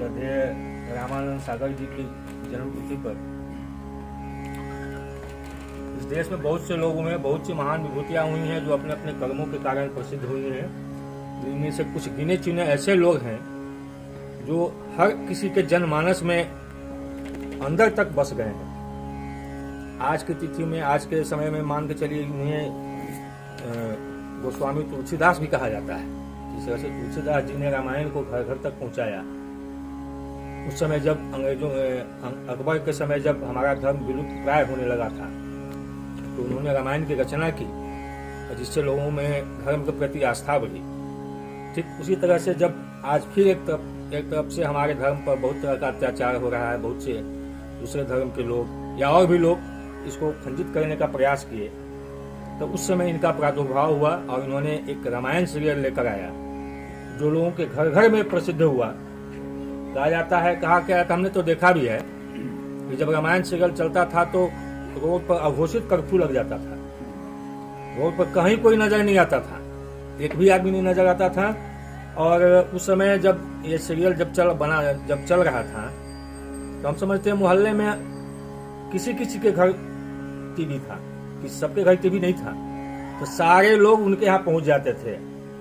श्रद्धेय रामानंद सागर जी की जन्मतिथि पर इस देश में बहुत से लोगों में बहुत सी महान विभूतियां हुई हैं जो अपने अपने कर्मों के कारण प्रसिद्ध हुई हैं। इनमें से कुछ गिने चुने ऐसे लोग हैं जो हर किसी के जनमानस में अंदर तक बस गए हैं। आज की तिथि में, आज के समय में मान के चलिए उन्हें गोस्वामी तुलसीदास भी कहा जाता है। जिस तरह से तुलसीदास जी ने रामायण को घर घर तक पहुंचाया, उस समय जब अंग्रेजों अकबर के समय जब हमारा धर्म विलुप्त प्राय होने लगा था, तो उन्होंने रामायण की रचना की, जिससे लोगों में धर्म के प्रति आस्था बढ़ी। ठीक उसी तरह से जब आज फिर एक तरफ से हमारे धर्म पर बहुत तरह का अत्याचार हो रहा है, बहुत से दूसरे धर्म के लोग या और भी लोग इसको खंडित करने का प्रयास किए, तो उस समय इनका प्रादुर्भाव हुआ और इन्होंने एक रामायण सीरियल लेकर आया जो लोगों के घर घर में प्रसिद्ध हुआ। कहा जाता है, कहा क्या था, हमने तो देखा भी है कि जब रामायण सीरियल चलता था तो रोड पर अघोषित कर्फ्यू लग जाता था। रोड पर कहीं कोई नजर नहीं आता था, एक भी आदमी नहीं नजर आता था। और उस समय जब ये सीरियल जब चल रहा था, तो हम समझते हैं मोहल्ले में किसी किसी के घर टीवी था, कि सबके घर टीवी नहीं था, तो सारे लोग उनके यहाँ पहुंच जाते थे।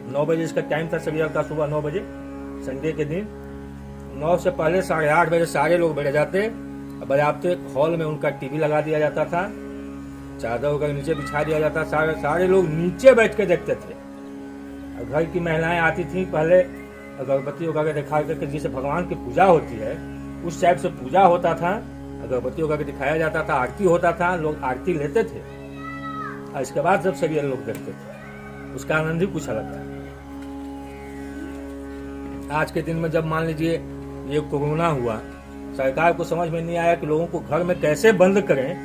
9 बजे इसका टाइम था सीरियल का, सुबह 9 बजे संडे के दिन। 9 से पहले 8:30 बजे सारे लोग बैठ जाते, बजाते हॉल में उनका टीवी लगा दिया जाता था, चादर वगैरह नीचे बिछा दिया जाता, सारे लोग नीचे बैठ के देखते थे। घर की महिलाएं आती थी, पहले अगरबत्ती वगैरह दिखा करके, जिसे भगवान की पूजा होती है उस टाइप से पूजा होता था, अगरबत्ती वगैरह दिखाया जाता था, आरती होता था, लोग आरती लेते थे। और इसके बाद जब सीरियल लोग देखते थे, उसका आनंद ही कुछ अलग था। आज के दिन में जब मान लीजिए ये कोरोना हुआ, सरकार को समझ में नहीं आया कि लोगों को घर में कैसे बंद करें,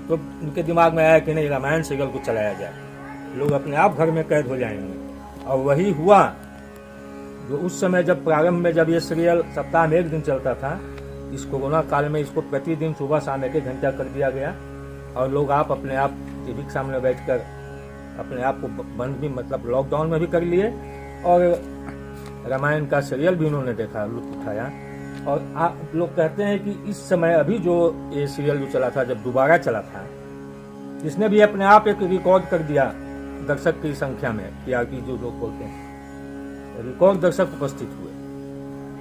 तो उनके दिमाग में आया कि नहीं, रामायण सीरियल को चलाया जाए, लोग अपने आप घर में कैद हो जाएंगे। और वही हुआ जो उस समय जब प्रारंभ में जब ये सीरियल सप्ताह में 1 दिन चलता था, इस कोरोना काल में इसको प्रतिदिन सुबह शाम 1 घंटा कर दिया गया। और लोग आप अपने आप टीवी के सामने बैठकर अपने आप को बंद भी, मतलब लॉकडाउन में भी कर लिए, और रामायण का सीरियल भी उन्होंने देखा, लुत्फ उठाया। और आप लोग कहते हैं कि इस समय अभी जो ये सीरियल जो चला था, जब दोबारा चला था, इसने भी अपने आप एक रिकॉर्ड कर दिया दर्शक की संख्या में, टीआरपी जो लोग बोलते हैं, रिकॉर्ड दर्शक उपस्थित हुए।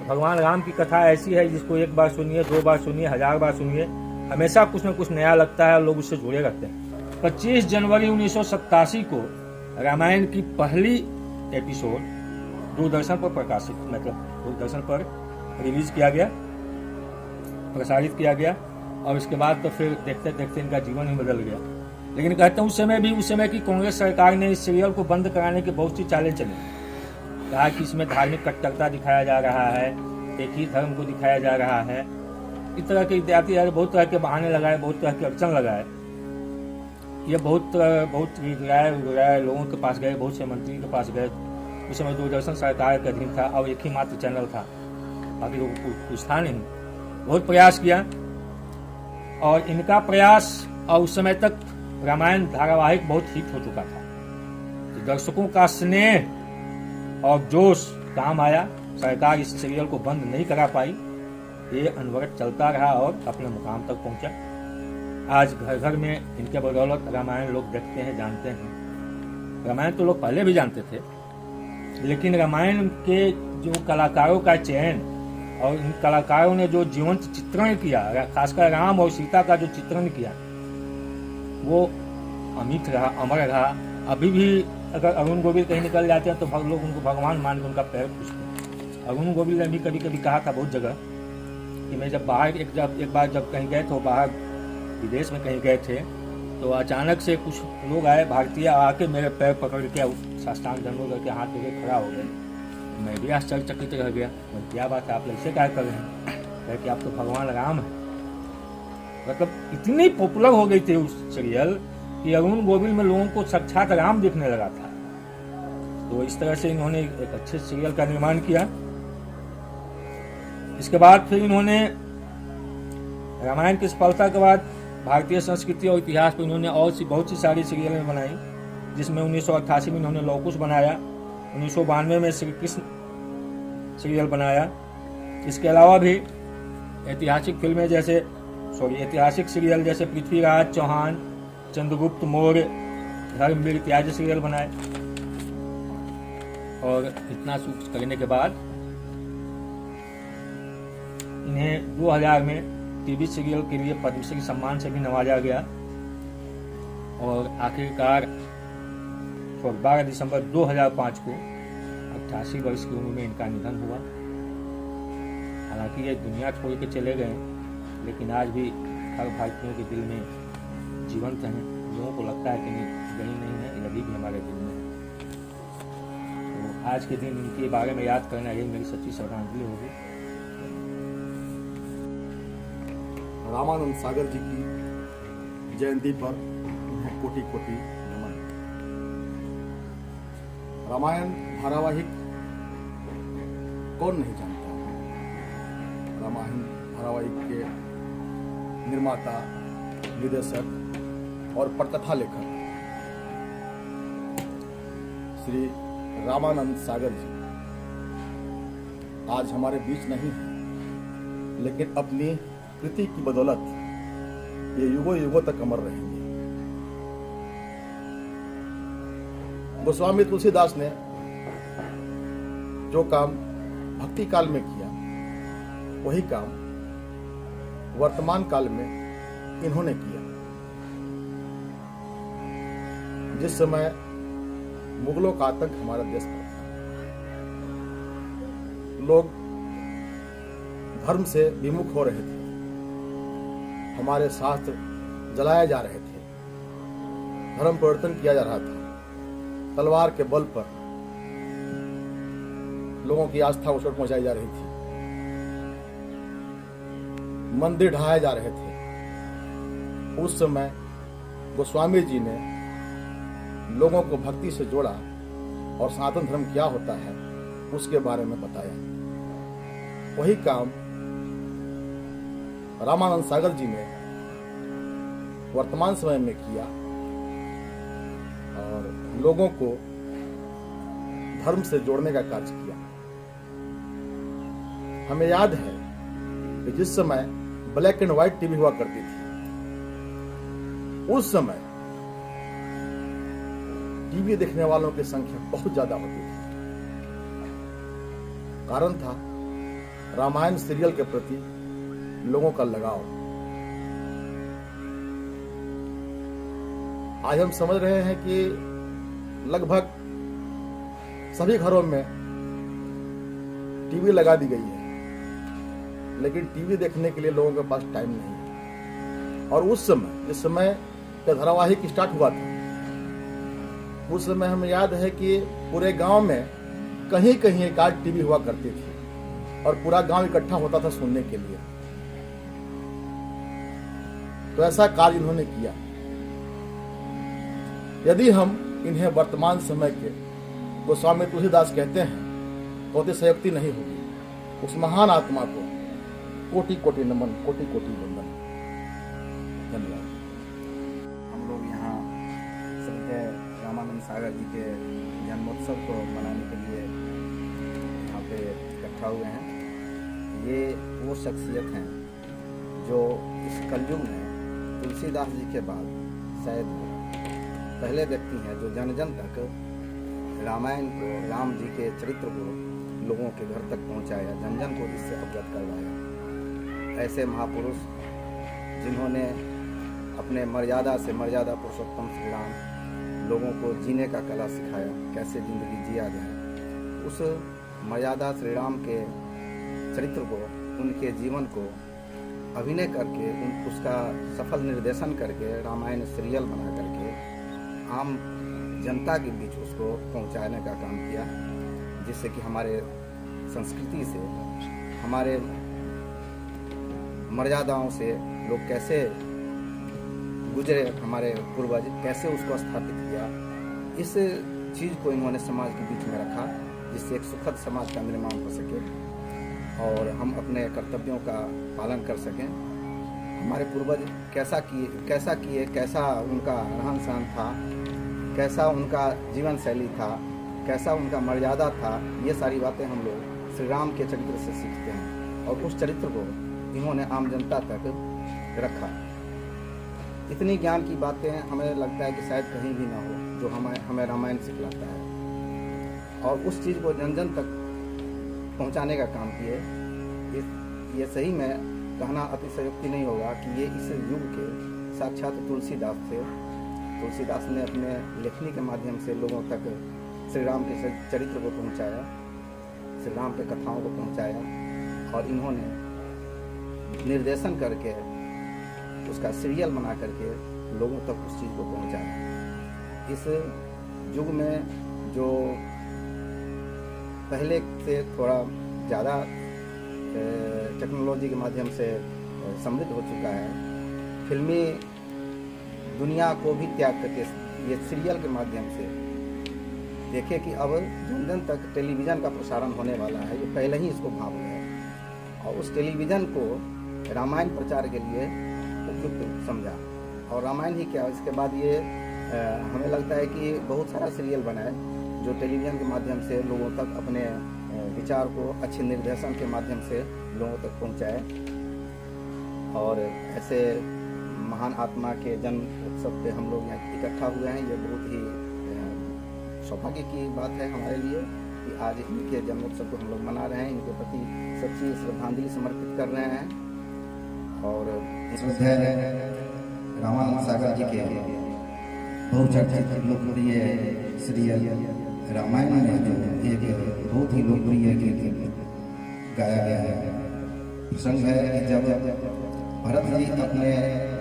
भगवान राम की कथा ऐसी है जिसको 1 बार सुनिए, 2 बार सुनिए, 1000 बार सुनिए, हमेशा कुछ न कुछ नया लगता है, लोग उससे जुड़े रहते हैं। 25 जनवरी 1987 को रामायण की पहली एपिसोड दूरदर्शन पर प्रकाशित, मतलब दूरदर्शन पर रिलीज किया गया, प्रसारित किया गया। और इसके बाद तो फिर देखते देखते इनका जीवन ही बदल गया। लेकिन कहते हैं उस समय की कांग्रेस सरकार ने इस सीरियल को बंद कराने की बहुत सी चालें चली। कहा कि इसमें धार्मिक कट्टरता दिखाया जा रहा है, एक ही धर्म को दिखाया जा रहा है, इस तरह के इत्यादि बहुत तरह के बहाने लगाए, बहुत तरह के अड़चन लगाए। ये बहुत राय लोगों के पास गए, बहुत से मंत्री के पास गए। उस समय दूरदर्शन सरकार के अधीन था और एक ही मात्र चैनल था, बाकी लोगों को कुछ था नहीं। बहुत प्रयास किया और इनका प्रयास, और उस समय तक रामायण धारावाहिक बहुत हिट हो चुका था, तो दर्शकों का स्नेह और जोश काम आया। सरकार इस सीरियल को बंद नहीं करा पाई, ये अनवरत चलता रहा और अपने मुकाम तक पहुंचा। आज घर घर में इनके बदौलत रामायण लोग देखते हैं, जानते हैं। रामायण तो लोग पहले भी जानते थे, लेकिन रामायण के जो कलाकारों का चयन और इन कलाकारों ने जो जीवंत चित्रण किया, खासकर राम और सीता का जो चित्रण किया, वो अमिट रहा, अमर रहा। अभी भी अगर अरुण गोविल कहीं निकल जाते हैं तो लोग उनको भगवान मान के उनका पैर पूछते हैं। अरुण गोविल ने भी कभी कभी कहा था बहुत जगह कि मैं जब बाहर एक बार जब कहीं गए तो बाहर विदेश में कहीं गए थे, तो अचानक से कुछ लोग आए भारतीय, आके मेरे पैर पकड़ के साष्टांग दंडों करके हाथ लेके खड़ा हो गए। मैं भी आश्चर्यचकित रह गया, क्या बात है, आप ऐसे क्या कर रहे हैं? कहे कि आप तो भगवान राम हैं। मतलब इतनी पॉपुलर हो गई थी उस सीरियल कि अरुण गोविल में लोगों को साक्षात राम दिखने लगा था। तो इस तरह से इन्होंने एक अच्छे सीरियल का निर्माण किया। इसके बाद फिर इन्होंने रामायण की सफलता के बाद भारतीय संस्कृति और इतिहास पर इन्होंने और बहुत सी सारी सीरियलें बनाई, जिसमें 1988 में इन्होंने लव कुश बनाया, 1992 में श्री कृष्ण सीरियल बनाया, इसके अलावा भी ऐतिहासिक सीरियल जैसे पृथ्वीराज चौहान, चंद्रगुप्त मौर्य, धर्मवीर इत्यादि सीरियल बनाए। और इतना कुछ करने के बाद इन्हें 2000 में टीवी सीरियल के लिए पद्मश्री सम्मान से भी नवाजा गया। और आखिरकार 12 दिसंबर 2005 को 88 वर्ष की उम्र में इनका निधन हुआ। हालांकि ये दुनिया छोड़ के चले गए, लेकिन आज भी हर भारतीयों के दिल में जीवंत हैं। लोगों को लगता है कि गई नहीं है, ये अभी भी हमारे दिल में है। तो आज के दिन इनके बारे में याद करना ये मेरी सच्ची श्रद्धांजलि होगी। रामानंद सागर जी की जयंती पर उन्हें कोटि कोटि नमन। रामायण धारावाहिक कौन नहीं जानता है। रामायण धारावाहिक के निर्माता, निर्देशक और पटकथा लेखक श्री रामानंद सागर जी आज हमारे बीच नहीं है, लेकिन अपनी कृति की बदौलत ये युगों युगों तक अमर रहेंगे। गोस्वामी तुलसीदास ने जो काम भक्ति काल में किया, वही काम वर्तमान काल में इन्होंने किया। जिस समय मुगलों का आतंक हमारे देश पर था, लोग धर्म से विमुख हो रहे थे, हमारे शास्त्र जलाए जा रहे थे, धर्म परिवर्तन किया जा रहा था, तलवार के बल पर लोगों की आस्था को चोट पहुंचाई जा रही थी, मंदिर ढहाए जा रहे थे। उस समय गोस्वामी जी ने लोगों को भक्ति से जोड़ा और सनातन धर्म क्या होता है उसके बारे में बताया। वही काम रामानंद सागर जी ने वर्तमान समय में किया और लोगों को धर्म से जोड़ने का कार्य किया। हमें याद है कि जिस समय ब्लैक एंड व्हाइट टीवी हुआ करती थी, उस समय टीवी देखने वालों की संख्या बहुत ज्यादा होती थी। कारण था रामायण सीरियल के प्रति लोगों का लगाव। आज हम समझ रहे हैं कि लगभग सभी घरों में टीवी लगा दी गई है, लेकिन टीवी देखने के लिए लोगों के पास टाइम नहीं है। और उस समय जिस समय का धारावाहिक स्टार्ट हुआ था, उस समय हमें याद है कि पूरे गांव में कहीं कहीं एक आध टीवी हुआ करती थी और पूरा गांव इकट्ठा होता था सुनने के लिए। तो ऐसा कार्य इन्होंने किया। यदि हम इन्हें वर्तमान समय के गोस्वामी तुलसीदास कहते हैं तो अतिशयोक्ति नहीं होगी। उस महान आत्मा को कोटि कोटि नमन, कोटि कोटि वंदन। धन्यवाद। हम लोग यहाँ श्रद्धेय रामानंद सागर जी के जन्मोत्सव को मनाने के लिए यहाँ पे इकट्ठा हुए हैं। ये वो शख्सियत हैं जो इस कलयुग में तुलसीदास जी के बाद शायद पहले व्यक्ति हैं जो जन जन तक रामायण को, राम जी के चरित्र को लोगों के घर तक पहुंचाया, जन जन को इससे अवगत करवाया। ऐसे महापुरुष जिन्होंने अपने मर्यादा से मर्यादा पुरुषोत्तम श्री राम लोगों को जीने का कला सिखाया, कैसे जिंदगी जिया जाए। उस मर्यादा श्री राम के चरित्र को, उनके जीवन को अभिनय करके, उसका सफल निर्देशन करके रामायण सीरियल बना करके आम जनता के बीच उसको पहुंचाने का काम किया, जिससे कि हमारे संस्कृति से, हमारे मर्यादाओं से लोग कैसे गुजरे, हमारे पूर्वज कैसे उसको स्थापित किया, इस चीज़ को इन्होंने समाज के बीच में रखा, जिससे एक सुखद समाज का निर्माण हो सके और हम अपने कर्तव्यों का पालन कर सकें। हमारे पूर्वज कैसा किए, कैसा उनका रहन सहन था, कैसा उनका जीवन शैली था, कैसा उनका मर्यादा था, ये सारी बातें हम लोग श्री राम के चरित्र से सीखते हैं। और उस चरित्र को इन्होंने आम जनता तक रखा। इतनी ज्ञान की बातें हमें लगता है कि शायद कहीं भी ना हो जो हमें रामायण सिखलाता है, और उस चीज़ को जन जन तक पहुंचाने का काम किए। ये सही में कहना अतिशयोक्ति नहीं होगा कि ये इस युग के साक्षात तुलसीदास थे। तुलसीदास ने अपने लेखनी के माध्यम से लोगों तक श्री राम के चरित्र को पहुंचाया, श्री राम के कथाओं को पहुंचाया, और इन्होंने निर्देशन करके उसका सीरियल बना करके लोगों तक उस चीज़ को पहुंचाया। इस युग में जो पहले से थोड़ा ज़्यादा टेक्नोलॉजी के माध्यम से समृद्ध हो चुका है, फिल्मी दुनिया को भी त्याग करके ये सीरियल के माध्यम से देखे कि अब जन जन तक टेलीविज़न का प्रसारण होने वाला है। ये पहले ही इसको भाप गया, और उस टेलीविज़न को रामायण प्रचार के लिए उपयुक्त समझा। और रामायण ही क्या, इसके बाद ये हमें लगता है कि बहुत सारा सीरियल बना है जो टेलीविज़न के माध्यम से लोगों तक अपने विचार को अच्छे निर्देशन के माध्यम से लोगों तक पहुंचाए। और ऐसे महान आत्मा के जन्म उत्सव पे हम लोग यहाँ इकट्ठा हुए हैं। ये बहुत ही सौभाग्य की बात है हमारे लिए कि आज इनके जन्मोत्सव को हम लोग मना रहे हैं, इनके प्रति सच्ची श्रद्धांजलि समर्पित कर रहे हैं। और रामानंद सागर जी के बहुचर्चित लोकप्रिय सीरियल रामायण में जो एक बहुत ही लोकप्रिय गीत गाया गया है, प्रसंग है कि जब भरत जी अपने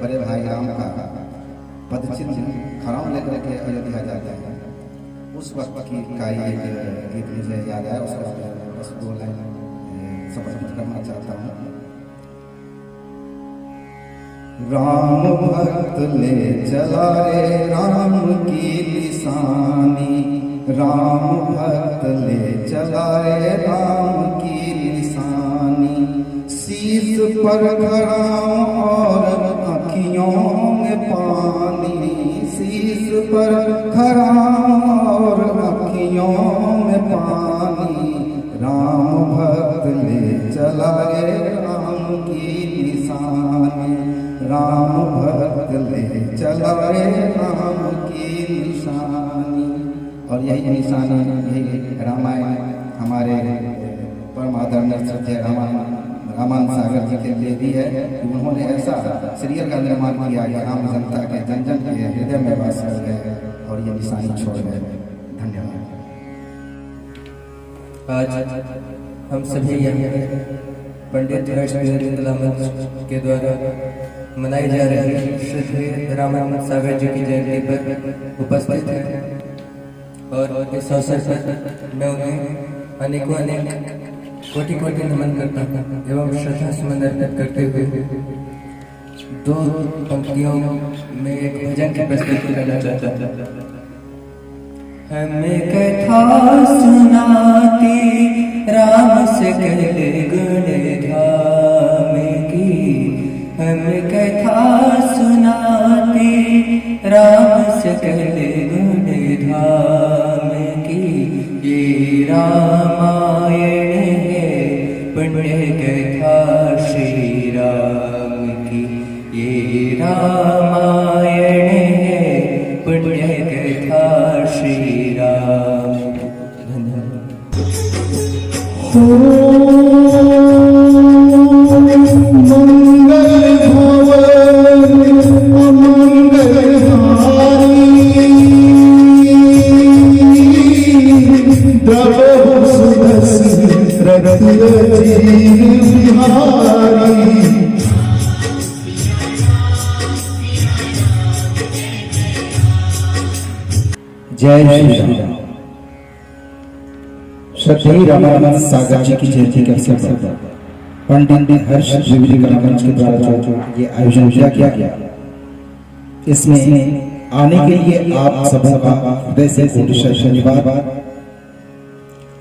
बड़े भाई राम का पदचिन्ह खराम लेकर के अयोध्या जाते हैं, उस वक्त की का एक गीत मुझे याद आया, उसका बस 2 लाइन समर्पित करना चाहता हूँ। राम भक्त ले चला रे राम की निशानी, राम भक्त ले चला रे राम की निशानी, शीश पर खड़ाऊं और अखियों में पानी, शीश पर खड़ाऊं और अखियों में पानी, राम भक्त ले चला रे राम की निशानी, राम भक्त ले चला रे राम की निशानी। और यही निशानी यही रामायण हमारे परम आदरणीय श्रद्धेय रामानंद सागर जी के लिए भी है। उन्होंने ऐसा सीरियल का निर्माण किया कि आम जनता के जन जन के हृदय में वास कर गए और ये निशानी छोड़ गए। धन्यवाद। आज हम सभी यहाँ पंडित हर्षवर्धन कला मंच के द्वारा मनाई जा रही श्री रामानंद सागर जी की जयंती पर उपस्थित हैं, और इस अवसर पर मैं उन्हें अनेक कोटि नमन करता हूँ एवं श्रद्धा सुमन अर्पित करते हुए 2 पंक्तियों में एक भजन की प्रस्तुति करना चाहता था। हमें कथा सुनाती राम से कहले गुण धाम की, हमें कथा सुनाती राम से कहले गुण धाम की, ये रामायण है पुण्य कथा श्री राम की, ये रामायण है पुण्य कथा श्री राम। जय श्री राम। श्रद्धेय रामानंद सागर जी की जयंती के अवसर पर पंडित हर्ष द्विवेदी कला मंच के द्वारा जो ये आयोजन किया गया, इसमें आने के लिए आप सबों का हृदय से कोटि धन्यवाद।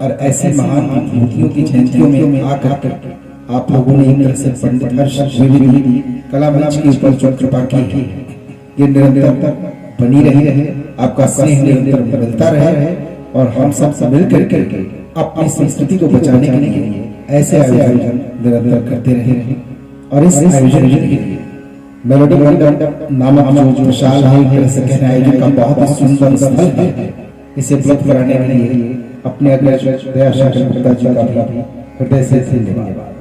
और ऐसे महान विभूतियों की जयंतियों में आकर आप लोगों ने एक तरह से पंडित हर्ष द्विवेदी कला मंच के ऊपर जो कृपा की है, ये निरंतर बनी रहे, आपका स्नेह निरंतर बदलता रहे, और हम सब मिल करके अपनी संस्कृति को बचाने के लिए ऐसे आयोजन निरंतर करते रहे और इस आयोजन के लिए मेलोडी मंडप नामक जो विशाल है एक तरह से कहना आयोजन का बहुत ही सुंदर स्थल है, इसे उपलब्ध कराने के लिए अपने अग्रज दयाशंकर गुप्ता जी का भी हृदय से धन्यवाद।